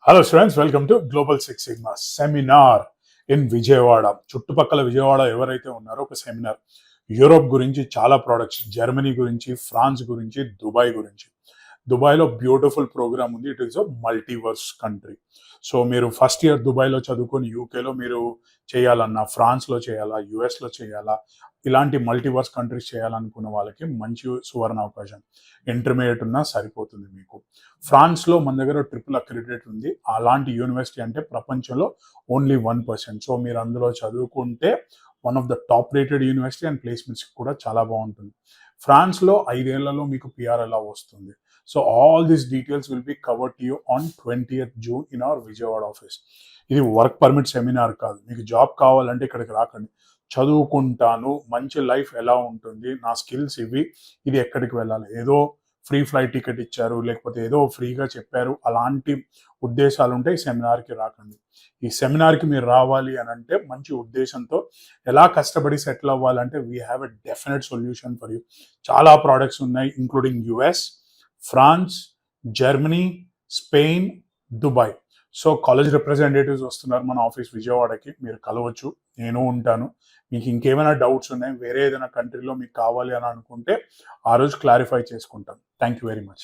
Hello students, welcome to global six sigma seminar in Vijayawada. చుట్టుపక్కల విజయవాడ ఎవరైతే ఉన్నారో ఒక సెమినార్ యూరోప్ గురించి చాలా ప్రోడక్ట్స్, జర్మనీ గురించి, ఫ్రాన్స్ గురించి, దుబాయ్ గురించి. దుబాయ్లో బ్యూటిఫుల్ ప్రోగ్రామ్ ఉంది. It is a multiverse country. So మీరు ఫస్ట్ ఇయర్ దుబాయ్లో చదువుకొని యూకేలో మీరు చేయాలన్నా, ఫ్రాన్స్లో చేయాలా, యుఎస్లో చేయాలా, ఇలాంటి మల్టీవర్స్ కంట్రీస్ చేయాలనుకున్న వాళ్ళకి మంచి సువర్ణ అవకాశం. ఇంటర్మీడియట్ ఉన్నా సరిపోతుంది మీకు. ఫ్రాన్స్లో మన దగ్గర ట్రిపుల్ అక్రిడిటేట్ ఉంది. అలాంటి యూనివర్సిటీ అంటే ప్రపంచంలో ఓన్లీ 1%. సో మీరు అందులో చదువుకుంటే one of the top rated university and placements కూడా చాలా బాగుంటుంది. ఫ్రాన్స్లో 5 ఏళ్లలో మీకు పిఆర్ ఎలా వస్తుంది. So all these details will be covered to you on 20th June in our Vijayawada office. ఇది వర్క్ పర్మిట్ సెమినార్ కాదు. మీకు జాబ్ కావాలంటే ఇక్కడికి రాకండి. చదువుకుంటాను, మంచి లైఫ్ ఎలా ఉంటుంది, నా స్కిల్స్ ఇవి, ఇది ఎక్కడికి వెళ్ళాలి, ఏదో ఫ్రీ ఫ్లైట్ టికెట్ ఇచ్చారు, లేకపోతే ఏదో ఫ్రీగా చెప్పారు, అలాంటి ఉద్దేశాలు ఉంటే ఈ సెమినార్కి రాకండి. ఈ సెమినార్కి మీరు రావాలి అని అంటే మంచి ఉద్దేశంతో ఎలా కష్టపడి సెటిల్ అవ్వాలంటే we have a definite solution for you. చాలా ప్రోడక్ట్స్ ఉన్నాయి, including US, France, Germany, Spain, Dubai. So college representatives వస్తున్నారు మన ఆఫీస్ విజయవాడకి, మీరు కలవచ్చు, నేను ఉంటాను. మీకు ఇంకేమైనా డౌట్స్ ఉన్నాయి, వేరే ఏదైనా కంట్రీలో మీకు కావాలి అని అనుకుంటే ఆ రోజు క్లారిఫై చేసుకుంటాను. Thank you very much.